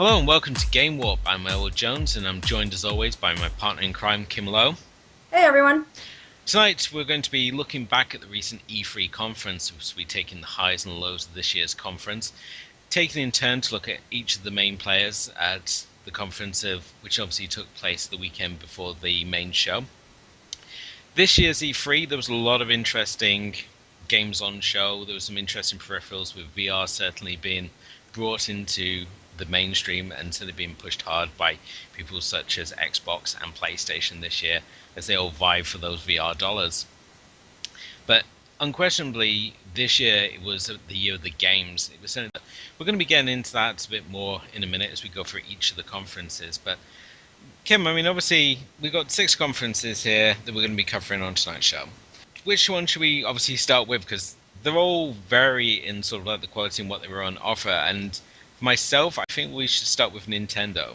Hello and welcome to Game Warp. I'm Elwood Jones and I'm joined as always by my partner in crime, Kim Lowe. Hey everyone. Tonight we're going to be looking back at the recent E3 conference, as we take in the highs and lows of this year's conference, taking in turn to look at each of the main players at the conference, which obviously took place the weekend before the main show. This year's E3, there was a lot of interesting games on show. There was some interesting peripherals, with VR certainly being brought into the mainstream and certainly being pushed hard by people such as Xbox and PlayStation this year, as they all vie for those VR dollars. But unquestionably, this year it was the year of the games. It was certainly, we're going to be getting into that a bit more in a minute as we go through each of the conferences. But Kim, I mean, obviously, we've got 6 conferences here that we're going to be covering on tonight's show. Which one should we obviously start with? Because they're all vary in sort of like the quality and what they were on offer. And for myself, I think we should start with Nintendo.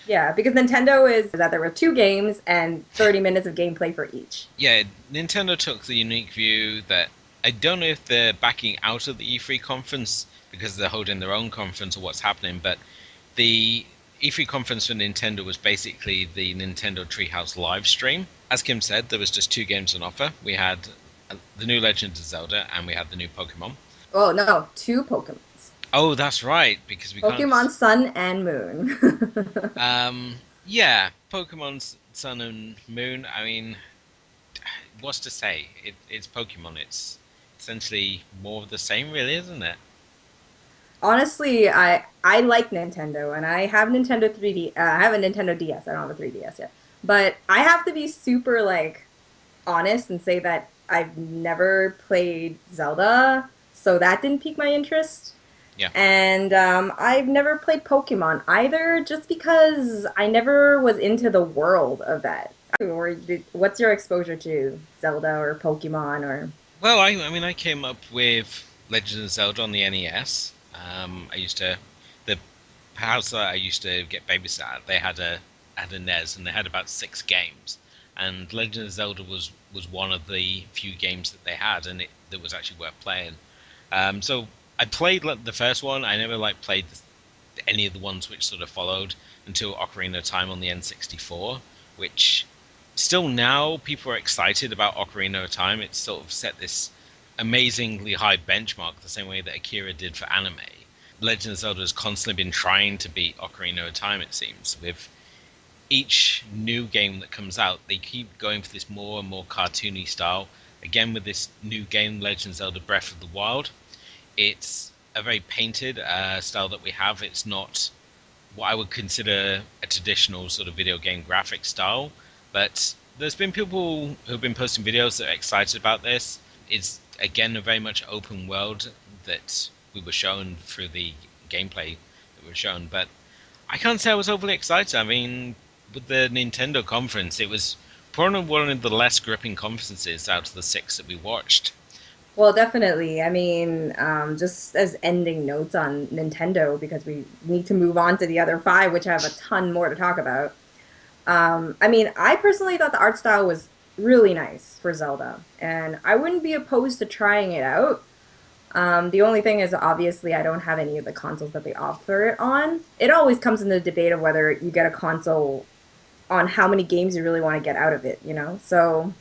Yeah, because Nintendo is that there were 2 games and 30 minutes of gameplay for each. Yeah, Nintendo took the unique view that I don't know if they're backing out of the E3 conference because they're holding their own conference or what's happening, but the E3 conference for Nintendo was basically the Nintendo Treehouse live stream. As Kim said, there was just 2 games on offer. We had the new Legend of Zelda and we had the new Pokemon. Oh no, 2 Pokemons. Oh, that's right, because we can't. Pokemon Sun and Moon. Yeah, Pokemon Sun and Moon. I mean, what's to say? It's Pokemon. It's essentially more of the same, really, isn't it? Honestly, I like Nintendo and I have Nintendo 3D. I have a Nintendo DS. I don't have a 3DS yet. But I have to be super honest and say that I've never played Zelda, so that didn't pique my interest. Yeah. And I've never played Pokemon either, just because I never was into the world of that. What's your exposure to Zelda or Pokemon or? Well, I mean, I came up with Legend of Zelda on the NES. I used to the house that I used to get babysat at, they had a NES and they had about 6 games, and Legend of Zelda was one of the few games that they had, and that was actually worth playing. So I played the first one. I never played any of the ones which sort of followed until Ocarina of Time on the N64, which still now people are excited about Ocarina of Time. It's sort of set this amazingly high benchmark, the same way that Akira did for anime. Legend of Zelda has constantly been trying to beat Ocarina of Time, it seems. With each new game that comes out, they keep going for this more and more cartoony style. Again, with this new game, Legend of Zelda Breath of the Wild, it's a very painted style that we have. It's not what I would consider a traditional sort of video game graphic style, but there's been people who've been posting videos that are excited about this. It's again a very much open world that we were shown through the gameplay that was shown, but I can't say I was overly excited. I mean, with the Nintendo conference, it was probably one of the less gripping conferences out of the 6 that we watched. Well, definitely. I mean, just as ending notes on Nintendo, because we need to move on to the other 5, which have a ton more to talk about. I mean, I personally thought the art style was really nice for Zelda, and I wouldn't be opposed to trying it out. The only thing is, obviously, I don't have any of the consoles that they offer it on. It always comes in the debate of whether you get a console on how many games you really want to get out of it, you know? So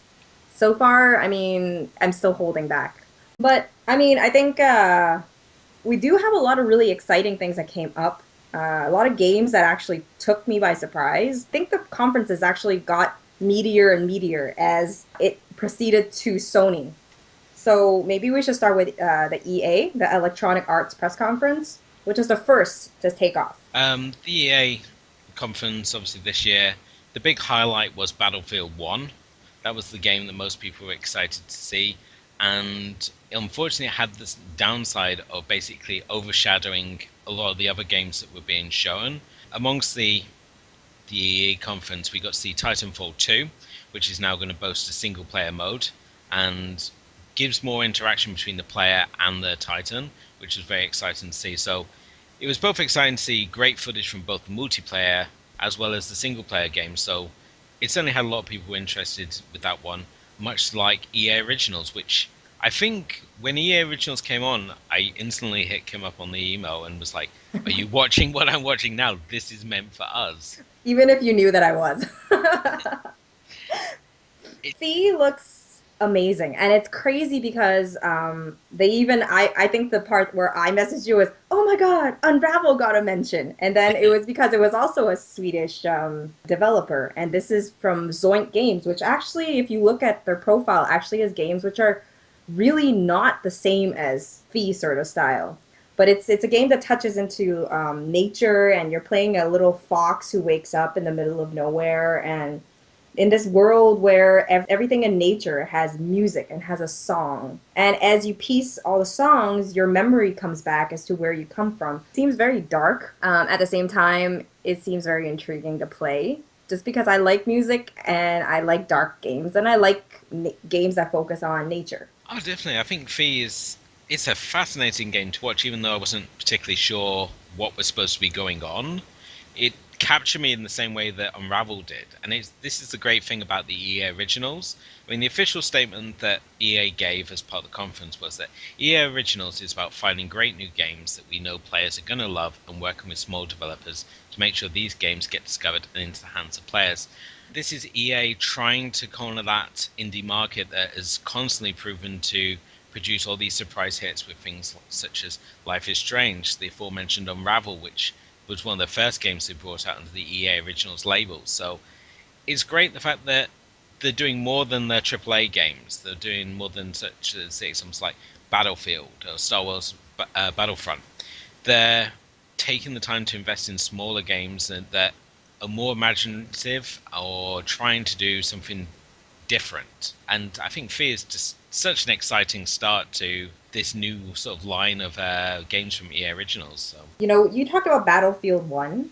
far, I mean, I'm still holding back. But, I mean, I think we do have a lot of really exciting things that came up. A lot of games that actually took me by surprise. I think the conferences actually got meatier and meatier as it proceeded to Sony. So maybe we should start with the EA, the Electronic Arts Press Conference, which is the first to take off. The EA conference, obviously this year, the big highlight was Battlefield 1. That was the game that most people were excited to see, and unfortunately it had this downside of basically overshadowing a lot of the other games that were being shown. Amongst the EA conference, we got to see Titanfall 2, which is now going to boast a single player mode and gives more interaction between the player and the Titan, which is very exciting to see. So it was both exciting to see great footage from both the multiplayer as well as the single player game. So it certainly had a lot of people interested with that one, much like EA Originals, which I think when EA Originals came on, I instantly hit Kim up on the email and was like, "Are you watching what I'm watching now? This is meant for us." Even if you knew that I was. It, Fee looks amazing, and it's crazy because they even I think the part where I messaged you was, oh my god, Unravel got a mention, and then it was because it was also a Swedish developer, and this is from Zoink Games, which actually, if you look at their profile, actually has games which are really not the same as Fee sort of style. But it's a game that touches into nature, and you're playing a little fox who wakes up in the middle of nowhere, and in this world where everything in nature has music and has a song. And as you piece all the songs, your memory comes back as to where you come from. It seems very dark. At the same time, it seems very intriguing to play. Just because I like music and I like dark games and I like games that focus on nature. oh, definitely. I think Fee is it's a fascinating game to watch, even though I wasn't particularly sure what was supposed to be going on. It captured me in the same way that Unravel did, and this is the great thing about the EA Originals. I mean, the official statement that EA gave as part of the conference was that EA Originals is about finding great new games that we know players are going to love and working with small developers to make sure these games get discovered and into the hands of players. This is EA trying to corner that indie market that has constantly proven to produce all these surprise hits with things such as Life is Strange, the aforementioned Unravel, which was one of the first games they brought out under the EA Originals label. So it's great the fact that they're doing more than their AAA games. They're doing more than such as say something like Battlefield or Star Wars Battlefront. They're taking the time to invest in smaller games that are more imaginative or trying to do something different. And I think Fear is just such an exciting start to this new sort of line of games from EA Originals. So You know, you talked about Battlefield 1.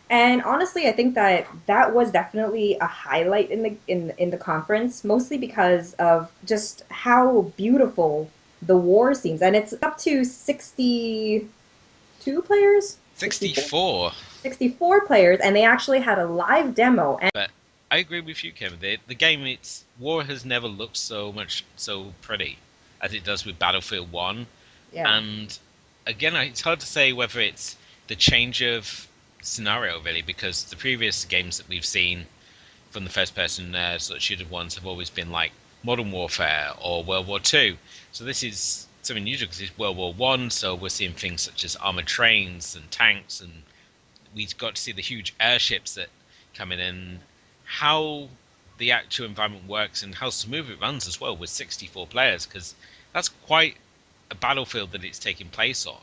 And honestly, I think that that was definitely a highlight in the conference, mostly because of just how beautiful the war seems. And it's up to 62 players, 64, 64. 64 players, and they actually had a live demo. And But I agree with you, Kevin. The game, it's war has never looked so pretty as it does with Battlefield One. yeah, And again, it's hard to say whether it's the change of scenario really, because the previous games that we've seen from the first-person sort of shooter ones have always been like Modern Warfare or World War Two. So this is something new because it's World War One. So we're seeing things such as armored trains and tanks, and we've got to see the huge airships that come in and how the actual environment works and how smooth it runs as well with 64 players because that's quite a battlefield that it's taking place on.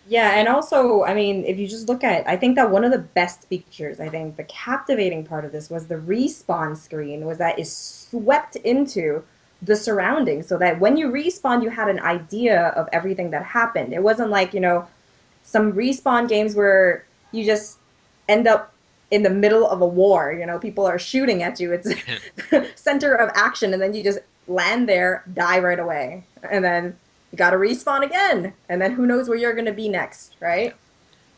yeah, and also, I mean, if you just look at, I think that one of the best features, I think the captivating part of this was the respawn screen, was that is swept into the surroundings so that when you respawn, you had an idea of everything that happened. It wasn't like, some respawn games where you just end up in the middle of a war, people are shooting at you. It's center of action, and then you just land there, die right away. And then you got to respawn again, and then who knows where you're going to be next, Yeah, right?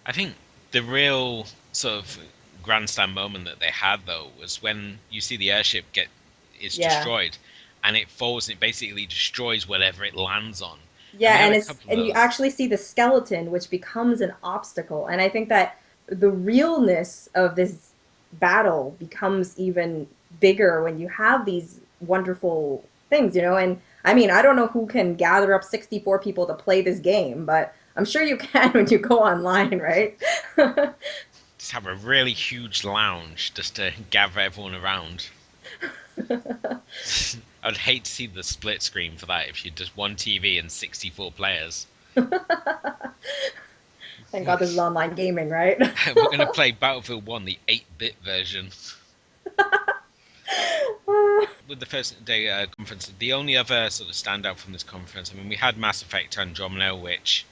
I think the real sort of grandstand moment that they had though was when you see the airship get is Yeah. destroyed and it falls and it basically destroys whatever it lands on. And we Yeah, had and a it's couple of and you those. actually see the skeleton, which becomes an obstacle. And I think that the realness of this battle becomes even bigger when you have these wonderful things. And I mean, I don't know who can gather up 64 people to play this game, but I'm sure you can when you go online, right? Just have a really huge lounge just to gather everyone around. I'd hate to see the split screen for that if you just one TV and 64 players. Thank God this is online gaming, right? We're going to play Battlefield 1, the 8-bit version. With the first day conference, the only other sort of standout from this conference, I mean, we had Mass Effect Andromeda, which,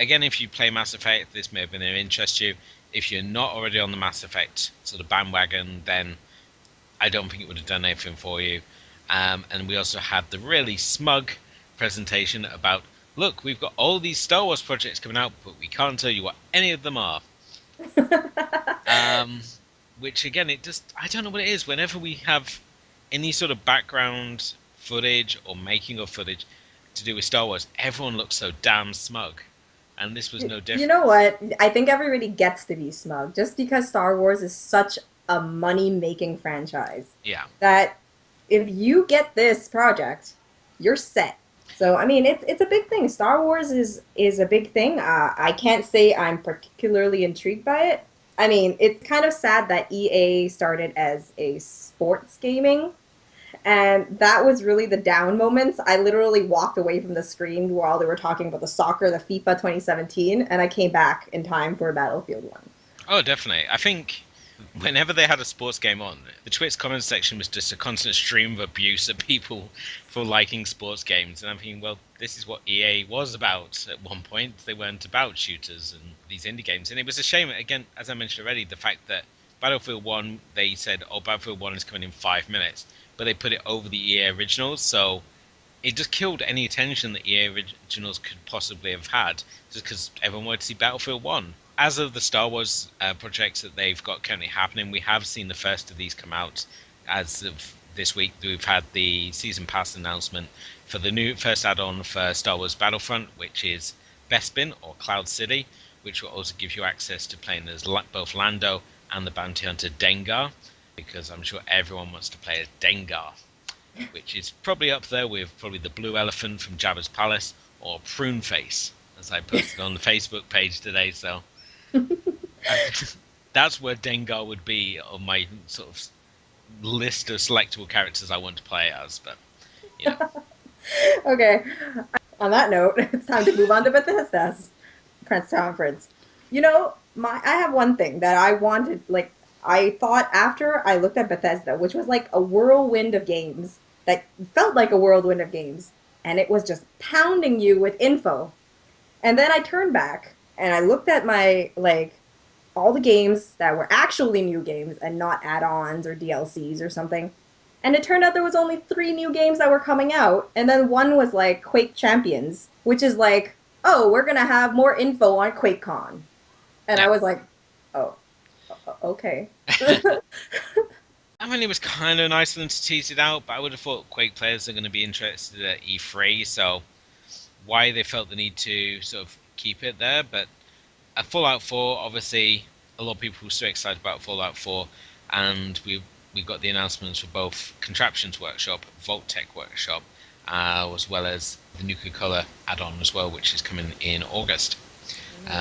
again, if you play Mass Effect, this may have been of interest to you. If you're not already on the Mass Effect sort of bandwagon, then I don't think it would have done anything for you. And we also had the really smug presentation about, look, we've got all these Star Wars projects coming out, but we can't tell you what any of them are. Um, which again, it just I don't know what it is. Whenever we have any sort of background footage or making of footage, to do with Star Wars, everyone looked so damn smug, and this was no You know different. what? I think everybody gets to be smug just because Star Wars is such a money-making franchise Yeah, that if you get this project, you're set. So I mean, it's a big thing. Star Wars is a big thing. I can't say I'm particularly intrigued by it. I mean, it's kind of sad that EA started as a sports gaming, and that was really the down moments. I literally walked away from the screen while they were talking about the soccer, the FIFA 2017, and I came back in time for Battlefield 1. oh, definitely. I think whenever they had a sports game on, the Twitch comment section was just a constant stream of abuse at people for liking sports games. And I'm thinking, well, this is what EA was about at one point. They weren't about shooters and these indie games. And it was a shame, again, as I mentioned already, the fact that Battlefield 1, they said, oh, Battlefield 1 is coming in 5 minutes. But they put it over the EA originals, so it just killed any attention that EA originals could possibly have had, just because everyone wanted to see Battlefield 1. As of the Star Wars projects that they've got currently happening, we have seen the first of these come out. As of this week, we've had the Season Pass announcement for the new first add-on for Star Wars Battlefront, which is Bespin, or Cloud City, which will also give you access to playing as both Lando and the bounty hunter Dengar, because I'm sure everyone wants to play as Dengar, which is probably up there with probably the blue elephant from Jabba's palace or Prune Face, as I posted on the Facebook page today. So I, that's where Dengar would be on my sort of list of selectable characters I want to play as. But you know, Okay, on that note, it's time to move on to Bethesda's press conference. You know, I have one thing that I wanted, like, I thought after I looked at Bethesda, which was like a whirlwind of games that felt like a whirlwind of games, and it was just pounding you with info. And then I turned back and I looked at my, like, all the games that were actually new games and not add-ons or DLCs or something. And it turned out there was only three new games that were coming out, and then one was like Quake Champions, which is like, oh, we're gonna have more info on QuakeCon. And I yeah. was like, oh, okay. I mean, it was kind of nice of them to tease it out, but I would have thought Quake players are going to be interested at E3, so why they felt the need to sort of keep it there. But Fallout 4, obviously, a lot of people were so excited about Fallout 4, and we got the announcements for both Contraptions Workshop, Vault Tech Workshop, as well as the Nuka Cola add-on as well, which is coming in August.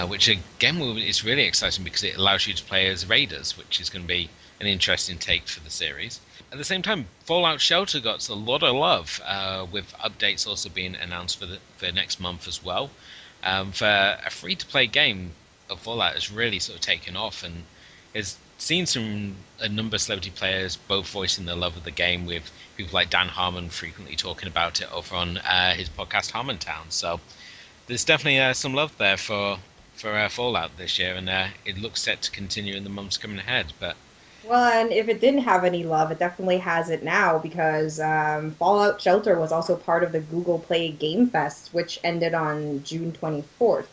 Which again is really exciting because it allows you to play as raiders, which is going to be an interesting take for the series. At the same time, Fallout Shelter got a lot of love, with updates also being announced for next month as well. For a free-to-play game, of Fallout has really sort of taken off, and has seen a number of celebrity players both voicing their love of the game, with people like Dan Harmon frequently talking about it over on his podcast Harmontown. So there's definitely some love there for Fallout this year, and it looks set to continue in the months coming ahead. But Well, and if it didn't have any love, it definitely has it now because Fallout Shelter was also part of the Google Play Game Fest, which ended on June 24th.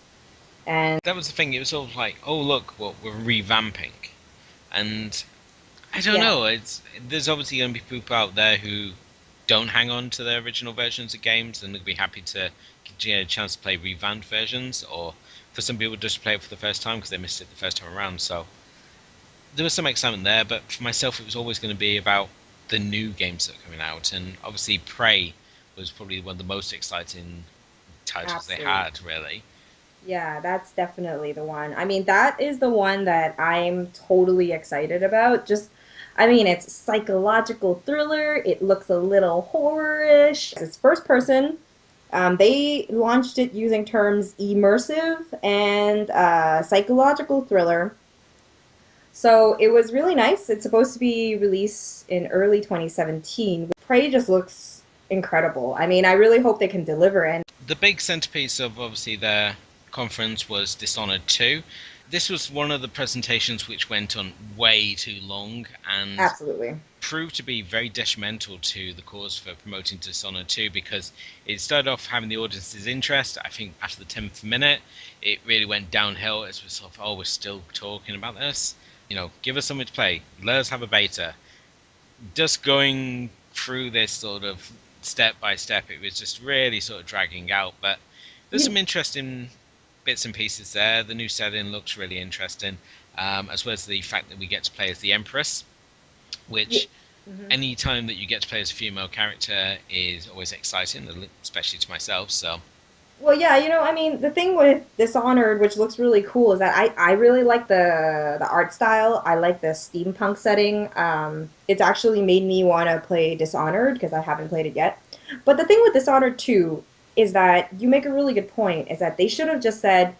And that was the thing. It was sort of like, oh look, what we're revamping, and I don't yeah, know. It's There's obviously going to be people out there who don't hang on to their original versions of games and would be happy to get a chance to play revamped versions, or for some people just play it for the first time because they missed it the first time around. So there was some excitement there, but for myself, it was always going to be about the new games that are coming out, and obviously, Prey was probably one of the most exciting titles they absolutely. had, really. Yeah, that's definitely the one. I mean, that is the one that I'm totally excited about. Just, I mean, it's psychological thriller. It looks a little horror-ish. It's first person. They launched it using terms immersive and psychological thriller. So it was really nice. It's supposed to be released in early 2017. Prey just looks incredible. I mean, I really hope they can deliver. And The big centerpiece of obviously their conference was Dishonored 2. This was one of the presentations which went on way too long and absolutely. proved to be very detrimental to the cause for promoting Dishonored 2, because it started off having the audience's interest. I think after the 10th minute, it really went downhill as we sort of, oh, we're still talking about this. Give us something to play. Let us have a beta. Just going through this sort of step by step. It was just really sort of dragging out. But there's You, some interesting bits and pieces there. The new setting looks really interesting, as well as the fact that we get to play as the Empress, you, which mhm. any time that you get to play as a female character is always exciting, especially to myself. So Well, yeah, I mean, the thing with Dishonored, which looks really cool, is that I really like the art style. I like the steampunk setting. It's actually made me want to play Dishonored because I haven't played it yet. But the thing with Dishonored 2 is that you make a really good point, is that they should have just said,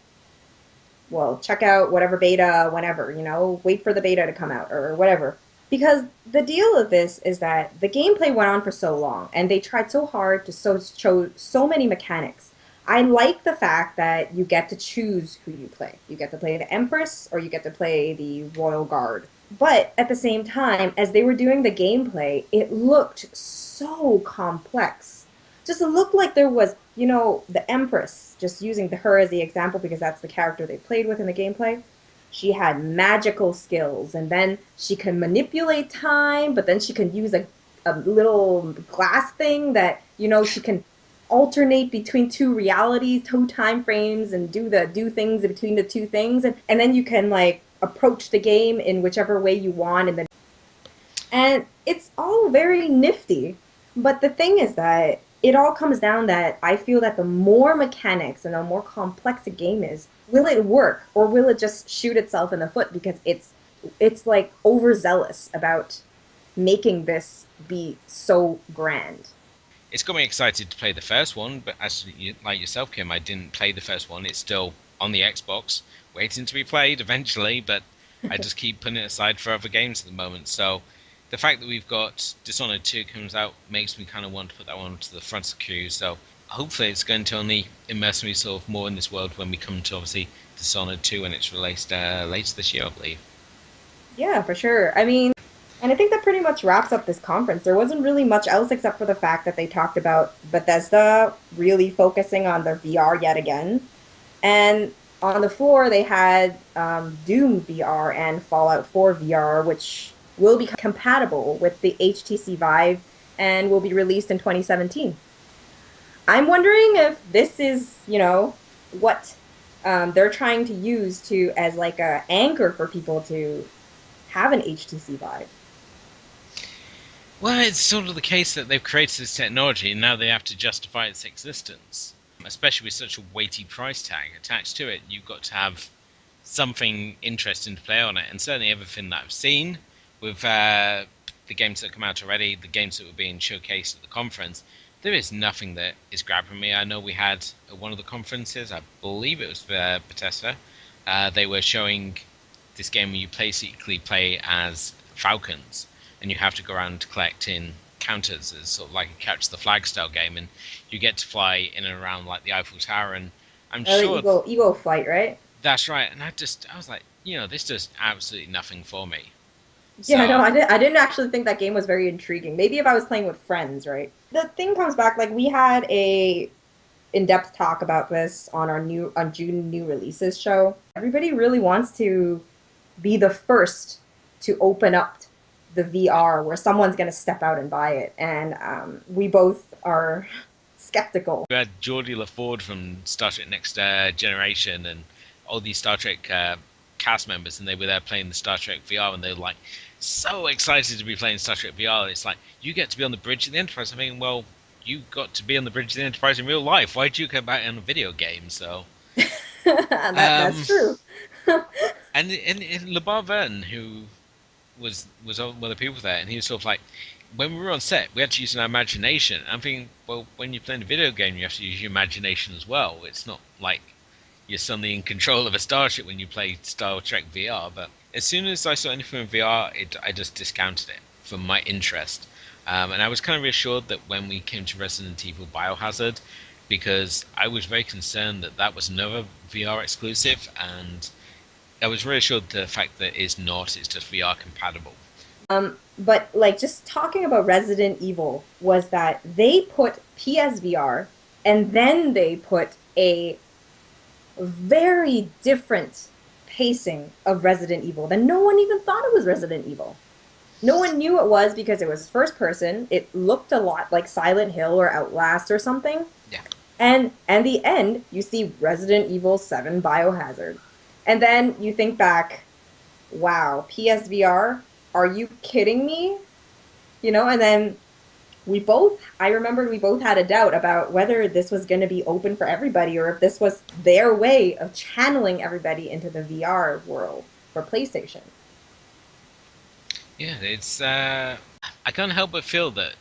well, check out whatever beta whenever, wait for the beta to come out or whatever. Because the deal of this is that the gameplay went on for so long and they tried so hard to show so many mechanics. I like the fact that you get to choose who you play. You get to play the Empress or you get to play the Royal Guard. But at the same time, as they were doing the gameplay, it looked so complex. Just looked like there was, the Empress, just using her as the example because that's the character they played with in the gameplay. She had magical skills, and then she can manipulate time, but then she can use a little glass thing that, she can alternate between two realities, two time frames, and do things in between the two things. And then you can like approach the game in whichever way you want, and it's all very nifty. But the thing is that it all comes down that I feel that the more mechanics and the more complex a game is, will it work or will it just shoot itself in the foot because it's like overzealous about making this be so grand. it's got me excited to play the first one. But like yourself, Kim, I didn't play the first one. It's still on the Xbox, waiting to be played eventually. But I just keep putting it aside for other games at the moment. So the fact that we've got Dishonored 2 comes out makes me kind of want to put that one to the front of the queue. So hopefully it's going to only immerse me sort of more in this world when we come to obviously Dishonored 2 when it's released later this year, I believe. Yeah, for sure. I mean, and I think that pretty much wraps up this conference. There wasn't really much else except for the fact that they talked about Bethesda really focusing on their VR yet again. And on the floor, they had Doom VR and Fallout 4 VR, which will be compatible with the HTC Vive and will be released in 2017. I'm wondering if this is, what they're trying to use to as like a anchor for people to have an HTC Vive. Well, it's sort of the case that they've created this technology and now they have to justify its existence. Especially with such a weighty price tag attached to it, you've got to have something interesting to play on it. And certainly everything that I've seen with the games that come out already, the games that were being showcased at the conference, there is nothing that is grabbing me. I know we had at one of the conferences, I believe it was Bethesda, they were showing this game where you basically play as falcons and you have to go around collecting counters. It's sort of like a catch the flag style game, and you get to fly in and around like the Eiffel Tower. And I'm The sure Eagle flight, right? that's right. And I was like, this does absolutely nothing for me. Yeah, no, So I didn't actually think that game was very intriguing. Maybe if I was playing with friends, right? The thing comes back, like we had a in-depth talk about this on our June new releases show. Everybody really wants to be the first to open up the VR where someone's going to step out and buy it. And we both are skeptical. we had Geordie LaFord from Star Trek Next Generation and all these Star Trek cast members, and they were there playing the Star Trek VR, and they were like so excited to be playing Star Trek VR. And it's like you get to be on the bridge of the Enterprise. I mean, well, you got to be on the bridge of the Enterprise in real life. Why'd you come back in a video game? So, That's um, true. and LeBar Burton, who was one of the people there, and he was sort of like, when we were on set, we had to use our imagination. I'm thinking, well, when you're playing a video game, you have to use your imagination as well. It's not like you're suddenly in control of a starship when you play Star Trek VR. But as soon as I saw anything in VR, I just discounted it from my interest. And I was kind of reassured that when we came to Resident Evil Biohazard, because I was very concerned that that was another VR exclusive, and I was reassured the fact that it's not, it's just VR compatible. But like just talking about Resident Evil was that they put PSVR and then they put a very different pacing of Resident Evil that no one even thought it was Resident Evil. No one knew it was because it was first person. It looked a lot like Silent Hill or Outlast or something. Yeah. And the end, you see Resident Evil 7 Biohazard. And then you think back, wow, PSVR, are you kidding me? And then I remembered we both had a doubt about whether this was going to be open for everybody or if this was their way of channeling everybody into the VR world for PlayStation. Yeah, it's. I can't help but feel that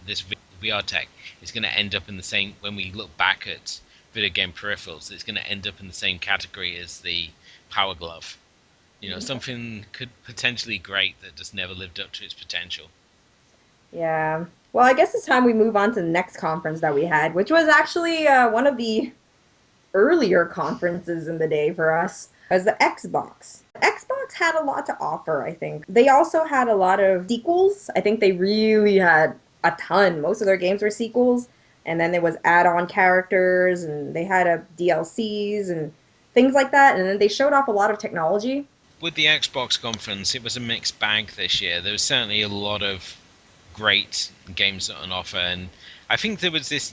this VR tech is going to end up in the same. When we look back at video game peripherals, it's going to end up in the same category as the Power Glove. Something could potentially great that just never lived up to its potential. Yeah. Well, I guess it's time we move on to the next conference that we had, which was actually one of the earlier conferences in the day for us, as the Xbox. Xbox had a lot to offer, I think. They also had a lot of sequels. I think they really had a ton. Most of their games were sequels, and then there was add-on characters, and they had a DLCs and things like that. And then they showed off a lot of technology. With the Xbox conference, it was a mixed bag this year. There was certainly a lot of great games on offer, and I think there was this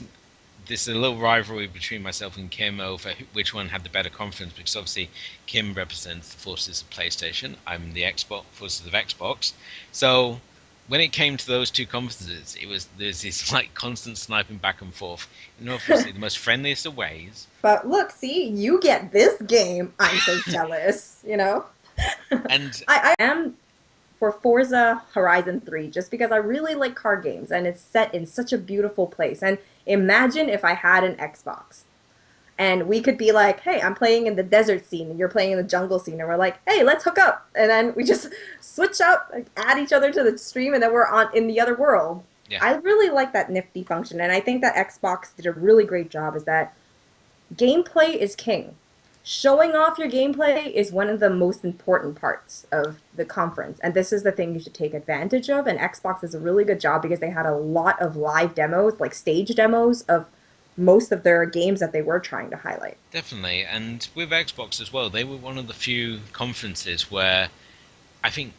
a little rivalry between myself and Kim over which one had the better conference, because obviously Kim represents the forces of PlayStation. I'm the Xbox forces of Xbox. So when it came to those two conferences, there's this like constant sniping back and forth in obviously the most friendliest of ways. But look, see, you get this game. I'm so jealous. And I am for Forza Horizon 3 just because I really like car games and it's set in such a beautiful place. And imagine if I had an Xbox and we could be like, hey, I'm playing in the desert scene and you're playing in the jungle scene. And we're like, hey, let's hook up. And then we just switch up, like, add each other to the stream, and then we're on in the other world. yeah, I really like that nifty function. And I think that Xbox did a really great job is that gameplay is king. Showing off your gameplay is one of the most important parts of the conference, and this is the thing you should take advantage of. And Xbox does a really good job because they had a lot of live demos, like stage demos of most of their games that they were trying to highlight. definitely. And with Xbox as well, they were one of the few conferences where I think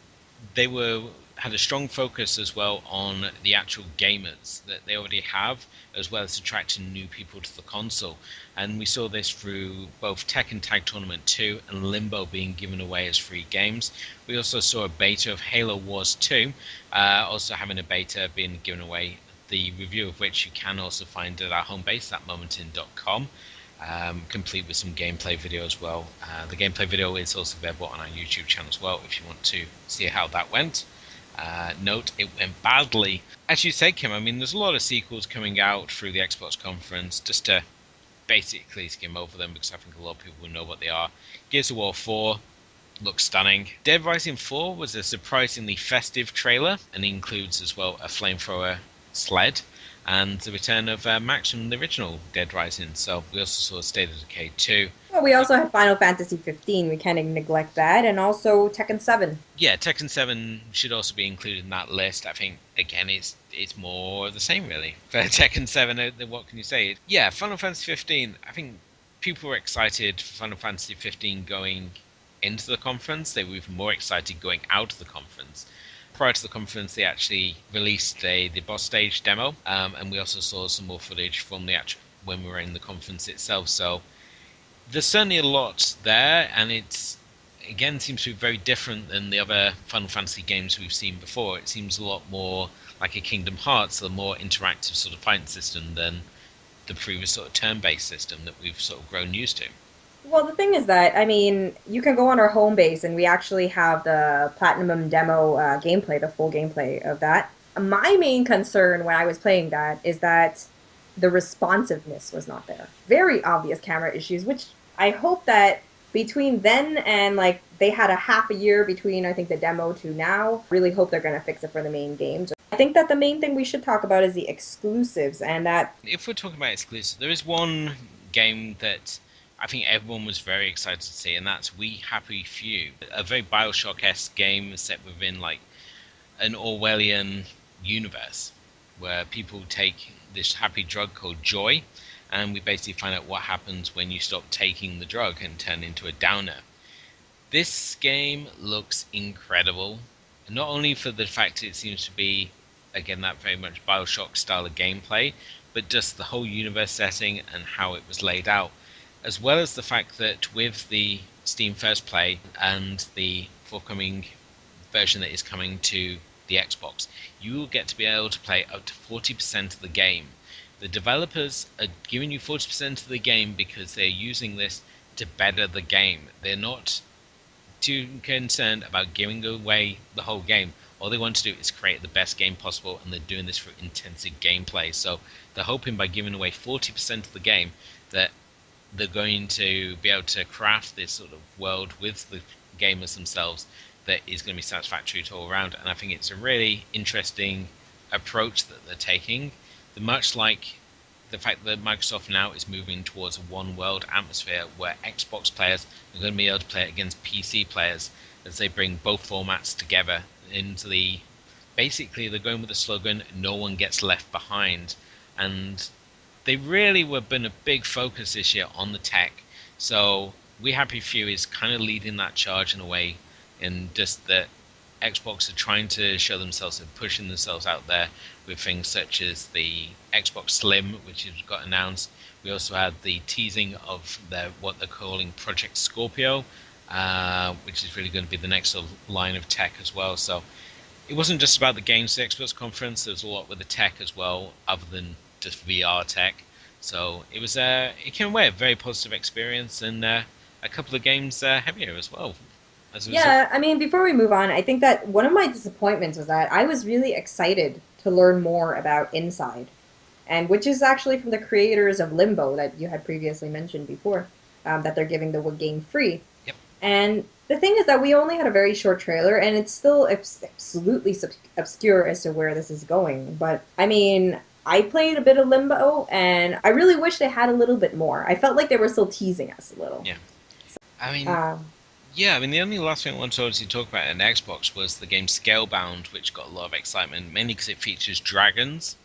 they were had a strong focus as well on the actual gamers that they already have, as well as attracting new people to the console. And we saw this through both Tekken Tag Tournament 2 and Limbo being given away as free games. We also saw a beta of Halo Wars 2, also having a beta being given away, the review of which you can also find at our home base at momentin.com. Complete with some gameplay video as well. The gameplay video is also available on our YouTube channel as well if you want to see how that went. Note it went badly. As you said, Kim, I mean, there's a lot of sequels coming out through the Xbox conference. Just to basically skim over them because I think a lot of people will know what they are. Gears of War 4 looks stunning. Dead Rising 4 was a surprisingly festive trailer and includes as well a flamethrower sled and the return of Max from the original Dead Rising. So we also saw State of Decay 2. Well, we also have Final Fantasy 15. We can't neglect that, and also Tekken 7. Yeah, Tekken 7 should also be included in that list. I think again it's more the same really for Tekken 7. What can you say? Yeah, Final Fantasy 15. I think people were excited for Final Fantasy 15 going into the conference. They were even more excited going out of the conference. Prior to the conference, they actually released the boss stage demo, and we also saw some more footage from the actual when we were in the conference itself. So there's certainly a lot there, and it's again seems to be very different than the other Final Fantasy games we've seen before. It seems a lot more like a Kingdom Hearts, a more interactive sort of fighting system than the previous sort of turn-based system that we've sort of grown used to. Well, the thing is that, I mean, you can go on our home base and we actually have the Platinum demo gameplay, the full gameplay of that. My main concern when I was playing that is that the responsiveness was not there. Very obvious camera issues, which I hope that between then and like they had a half a year between I think the demo to now, really hope they're going to fix it for the main games. I think that the main thing we should talk about is the exclusives and that. If we're talking about exclusive, there is one game that I think everyone was very excited to see, and that's We Happy Few, a very Bioshock-esque game set within like an Orwellian universe where people take this happy drug called joy, and we basically find out what happens when you stop taking the drug and turn into a downer. This game looks incredible. not only for the fact it seems to be, again, that very much Bioshock style of gameplay, but just the whole universe setting and how it was laid out, as well as the fact that with the Steam First Play and the forthcoming version that is coming to the Xbox, you will get to be able to play up to 40% of the game. The developers are giving you 40% of the game because they're using this to better the game. They're not too concerned about giving away the whole game. All they want to do is create the best game possible, and they're doing this for intensive gameplay. So they're hoping by giving away 40% of the game that they're going to be able to craft this sort of world with the gamers themselves that is going to be satisfactory to all around. And I think it's a really interesting approach that they're taking. Much like the fact that Microsoft now is moving towards a one world atmosphere where Xbox players are going to be able to play against PC players as they bring both formats together into the basically they're going with the slogan no one gets left behind, and they really were been a big focus this year on the tech. So We Happy Few is kind of leading that charge in a way, and just that Xbox are trying to show themselves and pushing themselves out there with things such as the Xbox Slim, which has got announced. We also had the teasing of what they're calling Project Scorpio, which is really going to be the next sort of line of tech as well. So it wasn't just about the games at the Xbox conference. There was a lot with the tech as well, other than just VR tech. So it came away a very positive experience, and a couple of games heavier as well as a result. Yeah, I mean, before we move on, I think that one of my disappointments was that I was really excited to learn more about Inside, and which is actually from the creators of Limbo that you had previously mentioned before, that they're giving the game free. Yep. And the thing is that we only had a very short trailer, and it's still absolutely obscure as to where this is going. But I mean, I played a bit of Limbo, and I really wish they had a little bit more. I felt like they were still teasing us a little. Yeah. I mean, Um, yeah, I mean, the only last thing I wanted to obviously talk about in Xbox was the game Scalebound, which got a lot of excitement, mainly because it features dragons.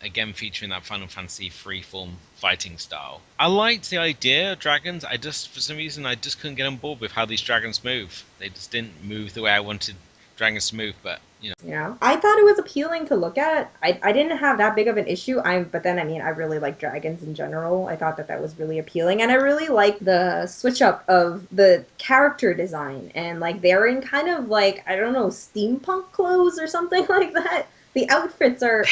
Again, featuring that Final Fantasy freeform fighting style. I liked the idea of dragons. I just, for some reason, I just couldn't get on board with how these dragons move. They just didn't move the way I wanted dragons to move. But I thought it was appealing to look at. I didn't have that big of an issue. But then I mean, I really like dragons in general. I thought that that was really appealing, and I really like the switch up of the character design, and like they're in kind of like I don't know steampunk clothes or something like that. The outfits are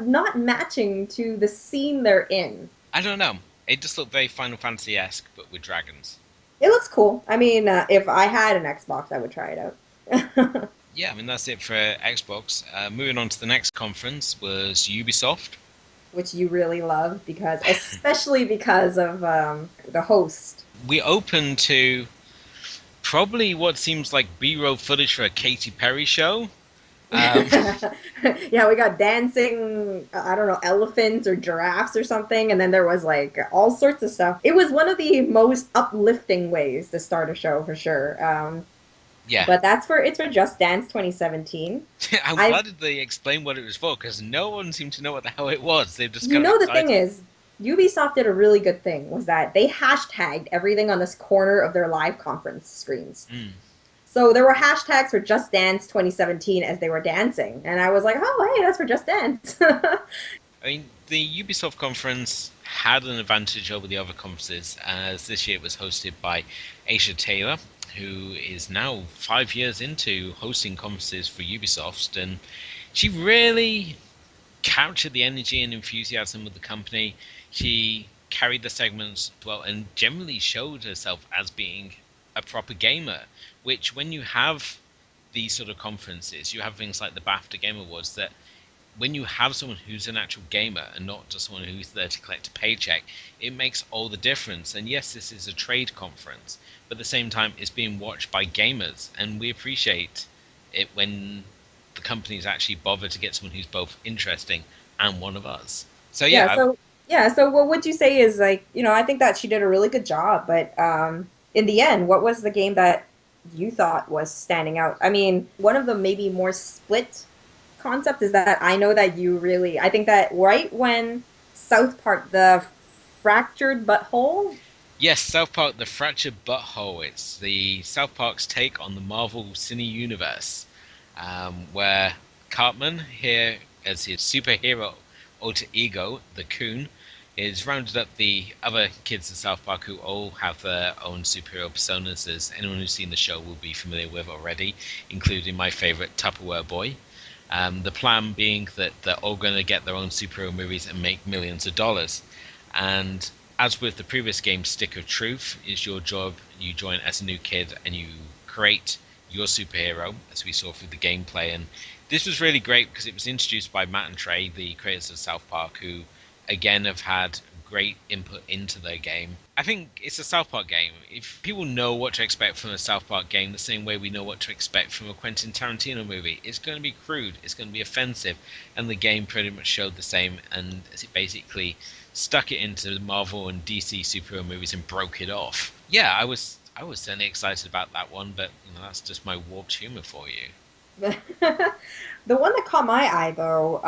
not matching to the scene they're in. I don't know. It just looked very Final Fantasy esque, but with dragons. It looks cool. I mean, if I had an Xbox, I would try it out. Yeah, I mean that's it for Xbox. Moving on to the next conference was Ubisoft. Which you really love because, especially because of the host. We opened to probably what seems like B-roll footage for a Katy Perry show. Um, Yeah, we got dancing, I don't know, elephants or giraffes or something, and then there was like all sorts of stuff. It was one of the most uplifting ways to start a show for sure. yeah, But it's for Just Dance 2017. I'm I glad that they explained what it was for because no one seemed to know what the hell it was. They just You got know the thing excited. is, Ubisoft did a really good thing was that they hashtagged everything on this corner of their live conference screens. Mm. So there were hashtags for Just Dance 2017 as they were dancing, and I was like, "Oh, hey, that's for Just Dance." I mean, the Ubisoft conference had an advantage over the other conferences, as this year it was hosted by Aisha Taylor, who is now 5 years into hosting conferences for Ubisoft, and she really captured the energy and enthusiasm of the company. She carried the segments well and generally showed herself as being a proper gamer, which when you have these sort of conferences, you have things like the BAFTA Game Awards that when you have someone who's an actual gamer and not just someone who's there to collect a paycheck, it makes all the difference. And yes, this is a trade conference, but at the same time, it's being watched by gamers, and we appreciate it when the companies actually bother to get someone who's both interesting and one of us. So Yeah, yeah, so yeah, so what would you say is like, I think that she did a really good job, but in the end, what was the game that you thought was standing out? I mean, one of the maybe more split concept is that I know that I think that right when South Park, the fractured butthole, yes, South Park: The Fractured Butthole. It's the South Park's take on the Marvel Cine Universe. where Cartman, here as his superhero alter ego, the Coon, is rounded up the other kids at South Park who all have their own superhero personas, as anyone who's seen the show will be familiar with already, including my favorite Tupperware boy. The plan being that they're all going to get their own superhero movies and make millions of dollars. And as with the previous game, Stick of Truth is your job. You join as a new kid and you create your superhero, as we saw through the gameplay. And this was really great because it was introduced by Matt and Trey, the creators of South Park, who again have had great input into their game. I think it's a South Park game. If people know what to expect from a South Park game the same way we know what to expect from a Quentin Tarantino movie, it's going to be crude, it's going to be offensive, and the game pretty much showed the same, and it basically stuck it into Marvel and DC superhero movies and broke it off. Yeah, I was certainly excited about that one, but that's just my warped humor for you. The one that caught my eye, though,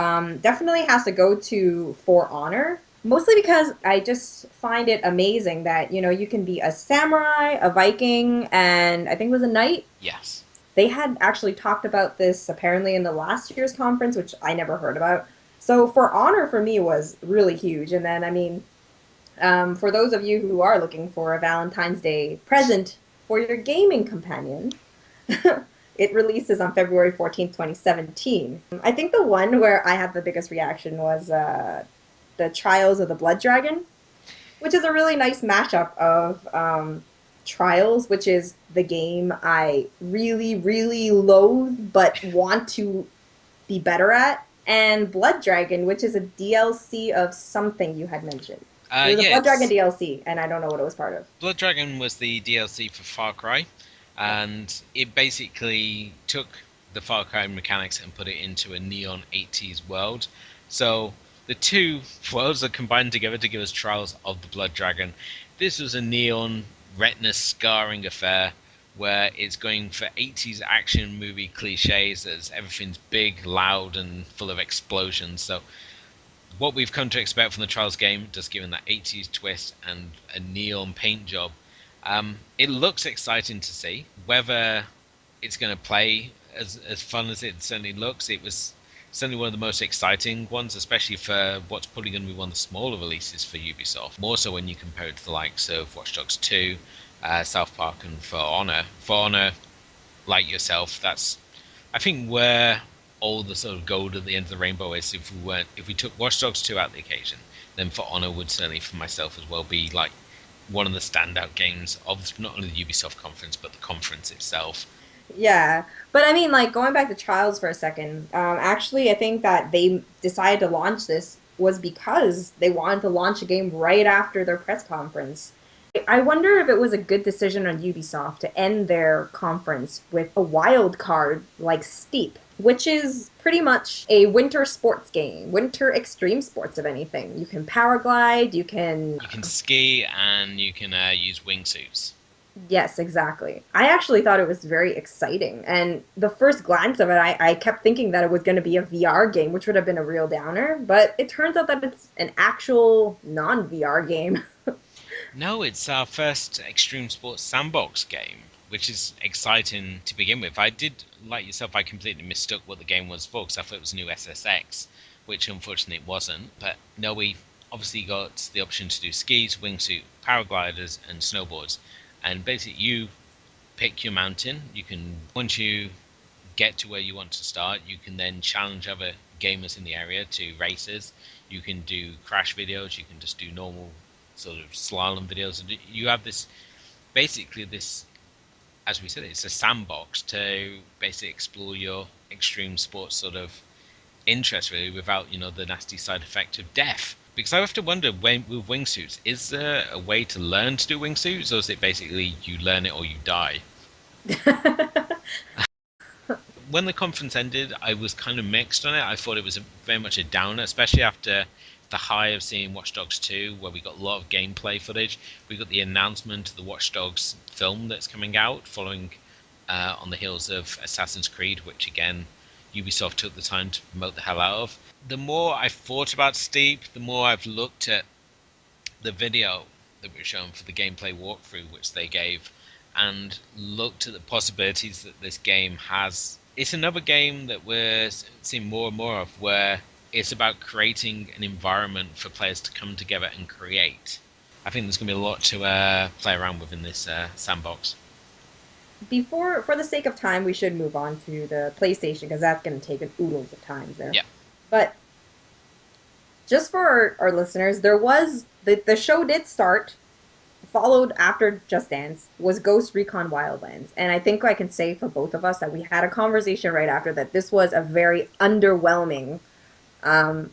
definitely has to go to For Honor. Mostly because I just find it amazing that, you can be a samurai, a Viking, and I think it was a knight. Yes. They had actually talked about this apparently in the last year's conference, which I never heard about. So For Honor for me was really huge. And then, I mean, for those of you who are looking for a Valentine's Day present for your gaming companion, it releases on February 14th, 2017. I think the one where I had the biggest reaction was the Trials of the Blood Dragon, which is a really nice mashup of Trials, which is the game I really, really loathe but want to be better at, and Blood Dragon, which is a DLC of something you had mentioned. It was a Yeah, Blood Dragon it's DLC, and I don't know what it was part of. Blood Dragon was the DLC for Far Cry, Yeah. and it basically took the Far Cry mechanics and put it into a neon 80s world. So the two worlds are combined together to give us Trials of the Blood Dragon. This was a neon, retina scarring affair where it's going for 80s action movie cliches as everything's big, loud, and full of explosions. So what we've come to expect from the Trials game, just given that 80s twist and a neon paint job, it looks exciting to see. Whether it's going to play as fun as it certainly looks, it was certainly one of the most exciting ones, especially for what's probably going to be one of the smaller releases for Ubisoft. More so when you compare it to the likes of Watch Dogs 2, South Park, and For Honor. For Honor, like yourself, that's I think where all the sort of gold at the end of the rainbow is. If we took Watch Dogs 2 out of the occasion, then For Honor would certainly, for myself as well, be like one of the standout games of not only the Ubisoft conference but the conference itself. Yeah, but I mean, like going back to Trials for a second. Actually, I think that they decided to launch this was because they wanted to launch a game right after their press conference. I wonder if it was a good decision on Ubisoft to end their conference with a wild card like Steep, which is pretty much a winter sports game, winter extreme sports, if anything. You can paraglide, you can. You can ski and you can use wingsuits. Yes, exactly. I actually thought it was very exciting. And the first glance of it, I kept thinking that it was going to be a VR game, which would have been a real downer. But it turns out that it's an actual non VR game. No, it's our first extreme sports sandbox game, which is exciting to begin with. I did, like yourself, I completely mistook what the game was for because I thought it was a new SSX, which unfortunately it wasn't. But no, we obviously got the option to do skis, wingsuit, paragliders, and snowboards. And basically, you pick your mountain. You can, once you get to where you want to start, you can then challenge other gamers in the area to races. You can do crash videos. You can just do normal sort of slalom videos. And you have this basically this, as we said, it's a sandbox to basically explore your extreme sports sort of interest really without the nasty side effect of death. Because I have to wonder when with wingsuits, is there a way to learn to do wingsuits, or is it basically you learn it or you die? When the conference ended, I was kind of mixed on it. I thought it was very much a downer, especially after the high of seeing Watch Dogs 2, where we got a lot of gameplay footage. We got the announcement of the Watch Dogs film that's coming out, following on the heels of Assassin's Creed, which again, Ubisoft took the time to promote the hell out of. The more I've thought about Steep, the more I've looked at the video that was shown for the gameplay walkthrough, which they gave, and looked at the possibilities that this game has it's another game that we're seeing more and more of, where it's about creating an environment for players to come together and create. I think there's going to be a lot to play around with in this sandbox. Before, for the sake of time, we should move on to the PlayStation because that's going to take an oodles of times there. Yeah, But just for our listeners, there was the show did start, followed after Just Dance was Ghost Recon Wildlands. And I think I can say for both of us that we had a conversation right after that this was a very underwhelming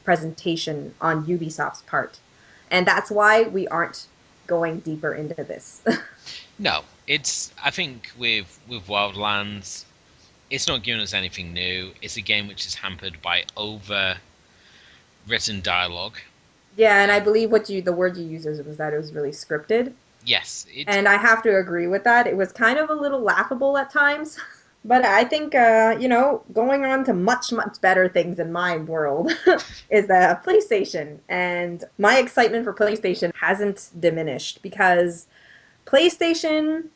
presentation on Ubisoft's part. And that's why we aren't going deeper into this. no, it's. I think with Wildlands, it's not giving us anything new. It's a game which is hampered by overwritten dialogue. Yeah, and I believe the word you used was that it was really scripted. Yes, it. And I have to agree with that. It was kind of a little laughable at times. But I think, going on to much, much better things in my world is the PlayStation. And my excitement for PlayStation hasn't diminished because PlayStation,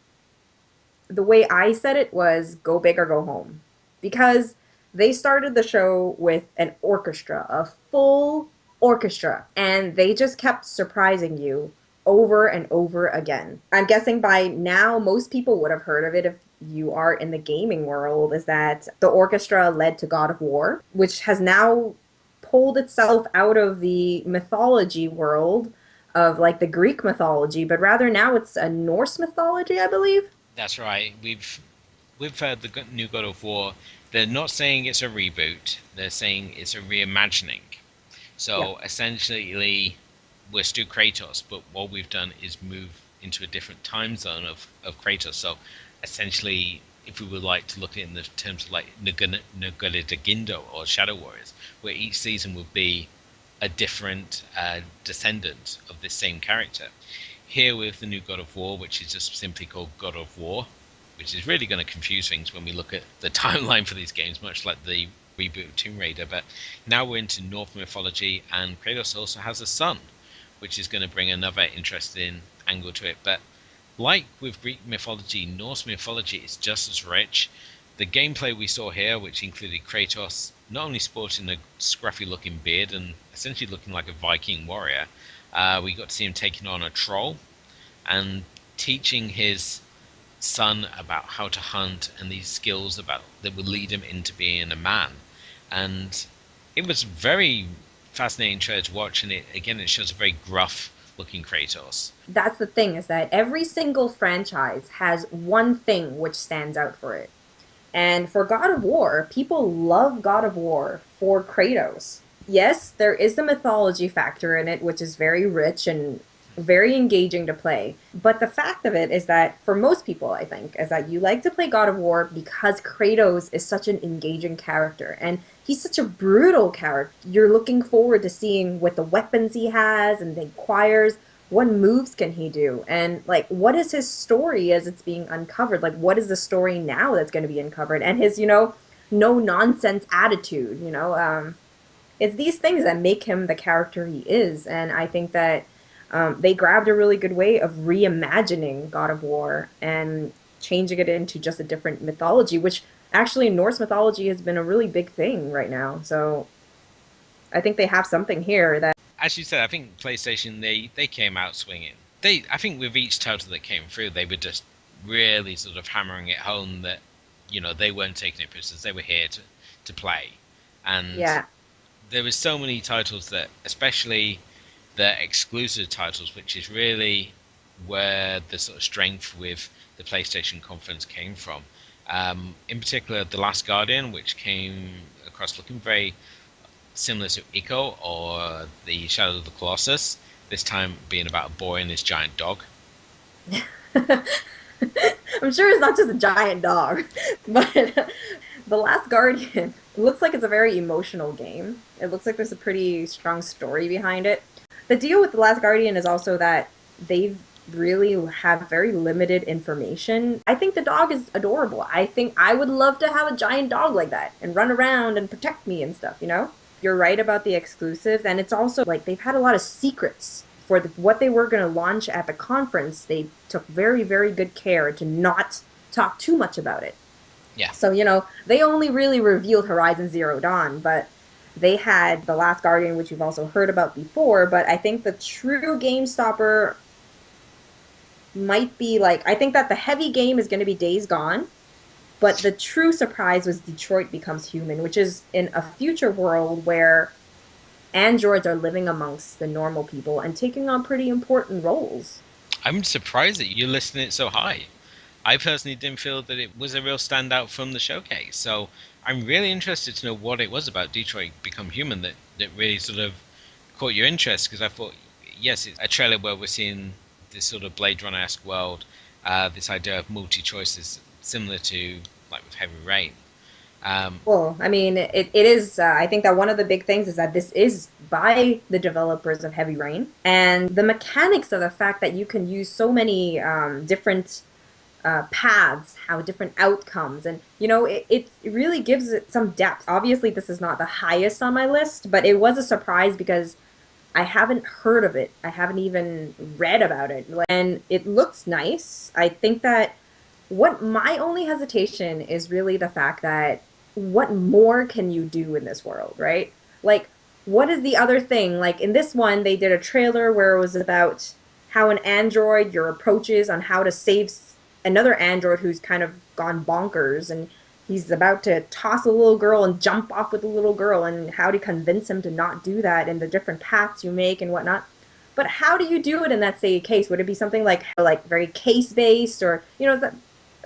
the way I said it was go big or go home. Because they started the show with an orchestra, a full orchestra, and they just kept surprising you over and over again. I'm guessing by now most people would have heard of it if you are in the gaming world, is that the orchestra led to God of War, which has now pulled itself out of the mythology world of like the Greek mythology, but rather now it's a Norse mythology, I believe. That's right. We've heard the new God of War. They're not saying it's a reboot. They're saying it's a reimagining. Yeah. So essentially, we're still Kratos, but what we've done is move into a different time zone of Kratos. So essentially, if we would like to look at it in the terms of like Nagalidagindo or Shadow Warriors, where each season would be a different descendant of this same character. Here with the new God of War, which is just simply called God of War, which is really going to confuse things when we look at the timeline for these games, much like the reboot of Tomb Raider. But now we're into Norse mythology, and Kratos also has a son, which is going to bring another interesting angle to it. But like with Greek mythology, Norse mythology is just as rich. The gameplay we saw here, which included Kratos not only sporting a scruffy looking beard and essentially looking like a Viking warrior, we got to see him taking on a troll and teaching his son about how to hunt and these skills about that would lead him into being a man. And it was very fascinating show to watch, and it shows a very gruff looking Kratos. That's the thing, is that every single franchise has one thing which stands out for it. And for God of War, people love God of War for Kratos. Yes, there is the mythology factor in it, which is very rich and very engaging to play. But the fact of it is that for most people, I think, is that you like to play God of War because Kratos is such an engaging character and he's such a brutal character. You're looking forward to seeing what the weapons he has and the acquires. What moves can he do? And like, what is his story as it's being uncovered? Like, what is the story now that's going to be uncovered? And his, no nonsense attitude, it's these things that make him the character he is. And I think that they grabbed a really good way of reimagining God of War and changing it into just a different mythology, which actually Norse mythology has been a really big thing right now. So I think they have something here that. As you said, I think PlayStation they came out swinging. I think with each title that came through, they were just really sort of hammering it home that they weren't taking it prisoners. They were here to play, and Yeah, there was so many titles that, especially the exclusive titles, which is really where the sort of strength with the PlayStation conference came from. In particular, The Last Guardian, which came across looking very similar to Ico or the Shadow of the Colossus, this time being about a boy and his giant dog. I'm sure it's not just a giant dog, but The Last Guardian looks like it's a very emotional game. It looks like there's a pretty strong story behind it. The deal with The Last Guardian is also that they've really have very limited information. I think the dog is adorable. I think I would love to have a giant dog like that and run around and protect me and stuff. You're right about the exclusives, and it's also like they've had a lot of secrets for what they were going to launch at the conference. They took very, very good care to not talk too much about it. Yeah. So, you know, they only really revealed Horizon Zero Dawn, but they had The Last Guardian, which you've also heard about before. But I think the true game stopper might be like, I think that the heavy game is going to be Days Gone, but the true surprise was Detroit Becomes Human, which is in a future world where androids are living amongst the normal people and taking on pretty important roles. I'm surprised that you're listing it so high. I personally didn't feel that it was a real standout from the showcase. So I'm really interested to know what it was about Detroit Become Human that really sort of caught your interest. Because I thought, yes, it's a trailer where we're seeing this sort of Blade Runner-esque world, this idea of multi-choices similar to like with Heavy Rain. Um, Well, I mean, it is. I think that one of the big things is that this is by the developers of Heavy Rain, and the mechanics of the fact that you can use so many different paths, how different outcomes, and you know, it really gives it some depth. Obviously, this is not the highest on my list, but it was a surprise because I haven't heard of it. I haven't even read about it, and it looks nice. I think that what my only hesitation is really the fact that what more can you do in this world, right? Like, what is the other thing? Like in this one, they did a trailer where it was about how an android, your approaches on how to save another android who's kind of gone bonkers, and he's about to toss a little girl and jump off with a little girl, and how to convince him to not do that, and the different paths you make and whatnot. But how do you do it in that say case? Would it be something like very case based, or you know,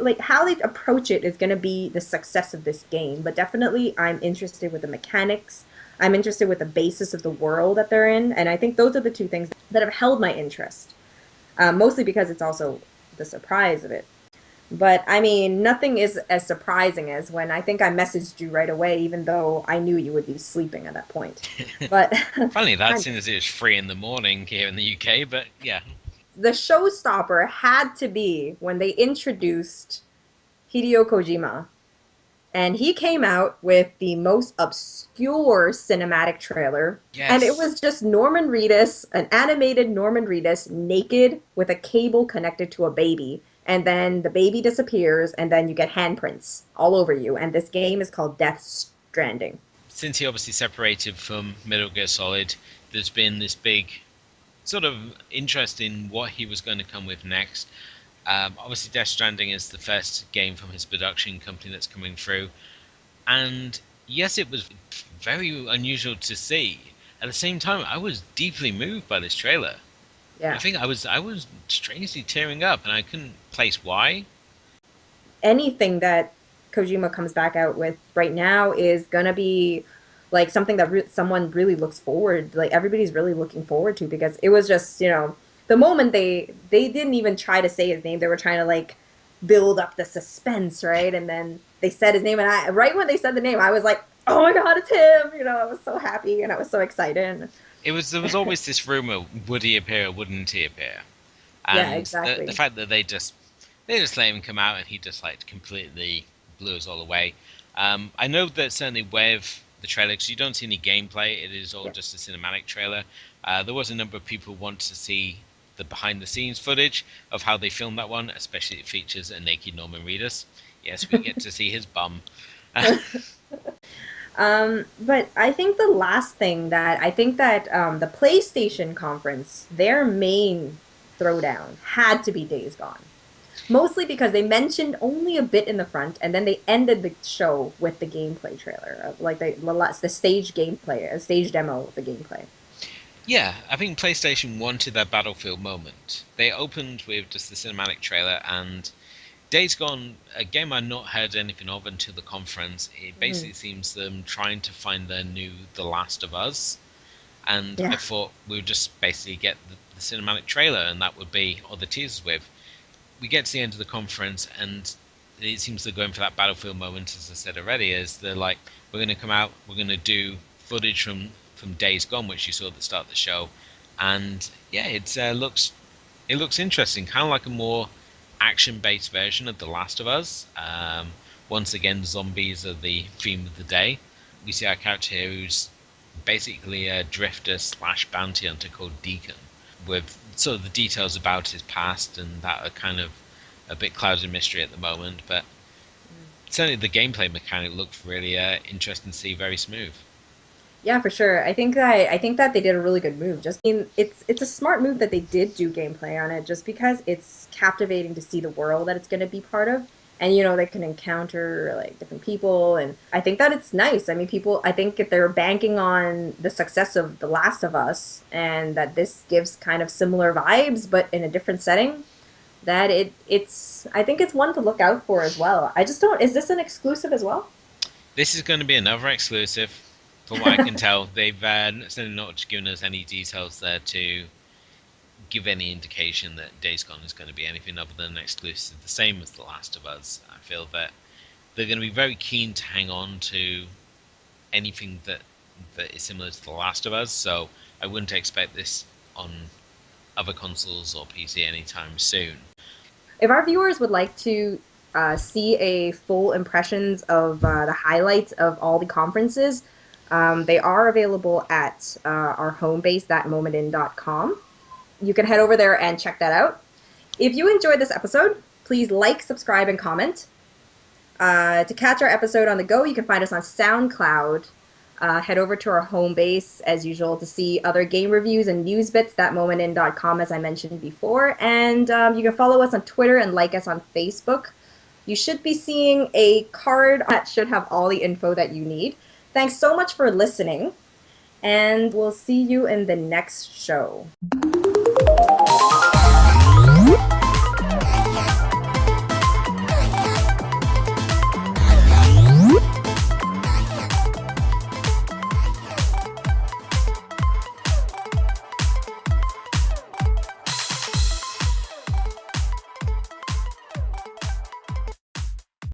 like how they approach it is going to be the success of this game. But definitely, I'm interested with the mechanics. I'm interested with the basis of the world that they're in, and I think those are the two things that have held my interest. Mostly because it's also the surprise of it. But I mean, nothing is as surprising as when I think I messaged you right away, even though I knew you would be sleeping at that point. But Funny that, seeing as it was 3 in the morning here in the UK, but yeah. the showstopper had to be when they introduced Hideo Kojima. And he came out with the most obscure cinematic trailer. And it Yes. was just Norman Reedus, an animated Norman Reedus, naked with a cable connected to a baby. And then the baby disappears, and then you get handprints all over you. And this game is called Death Stranding. Since he obviously separated from Metal Gear Solid, there's been this big sort of interest in what he was going to come with next. Obviously, Death Stranding is the first game from his production company that's coming through, and yes, it was very unusual to see. At the same time, I was deeply moved by this trailer. I Yeah. think I was strangely tearing up, and I couldn't place why. Anything that Kojima comes back out with right now is gonna be like something that someone really looks forward, like everybody's really looking forward to, because it was just, you know, the moment they didn't even try to say his name, they were trying to like build up the suspense, right? And then they said his name, and I right when they said the name, I was like, oh my God, it's him! You know, I was so happy and I was so excited. There was always this rumor: would he appear, or wouldn't he appear? Yeah, And the exactly. fact that they just let him come out and he just like completely blew us all away. I know that certainly with the trailer, because you don't see any gameplay, it is all Yeah. just a cinematic trailer. There was a number of people who want to see the behind the scenes footage of how they filmed that one, especially it features a naked Norman Reedus. Yes, we get to see his bum. But I think the last thing that I think that the PlayStation conference, their main throwdown had to be Days Gone. Mostly because they mentioned only a bit in the front, and then they ended the show with the gameplay trailer, of like the stage gameplay, a stage demo of the gameplay. Yeah, I think PlayStation wanted their Battlefield moment. They opened with just the cinematic trailer, and Days Gone, a game I'd not heard anything of until the conference. It Mhm. basically seems them trying to find their new The Last of Us, and I Yeah. thought we would just basically get the cinematic trailer, and that would be all the teasers with. We get to the end of the conference, and it seems they're going for that Battlefield moment, as I said already. Is they're like, we're going to come out, we're going to do footage from Days Gone, which you saw at the start of the show, and yeah, it looks interesting, kind of like a more action-based version of The Last of Us. Once again, zombies are the theme of the day. We see our character here who's basically a drifter slash bounty hunter called Deacon, with sort of the details about his past and that are kind of a bit clouded in mystery at the moment. But certainly the gameplay mechanic looked really interesting to see, very smooth. Yeah, for sure. I think that they did a really good move. Just it's a smart move that they did do gameplay on it, just because it's captivating to see the world that it's going to be part of, and they can encounter like different people, and I think that it's nice. I mean, people. I think if they're banking on the success of The Last of Us, and that this gives kind of similar vibes, but in a different setting, that it's I think it's one to look out for as well. I just don't. Is this an exclusive as well? This is going to be another exclusive, from what I can tell. They've certainly not given us any details there to give any indication that Days Gone is going to be anything other than an exclusive. The same as The Last of Us. I feel that they're going to be very keen to hang on to anything that is similar to The Last of Us. So I wouldn't expect this on other consoles or PC anytime soon. If our viewers would like to see a full impressions of the highlights of all the conferences, they are available at our home base, thatmomentin.com. You can head over there and check that out. If you enjoyed this episode, please like, subscribe, and comment. To catch our episode on the go, you can find us on SoundCloud. Head over to our home base, as usual, to see other game reviews and news bits, thatmomentin.com, as I mentioned before. And you can follow us on Twitter and like us on Facebook. You should be seeing a card that should have all the info that you need. Thanks so much for listening, and we'll see you in the next show.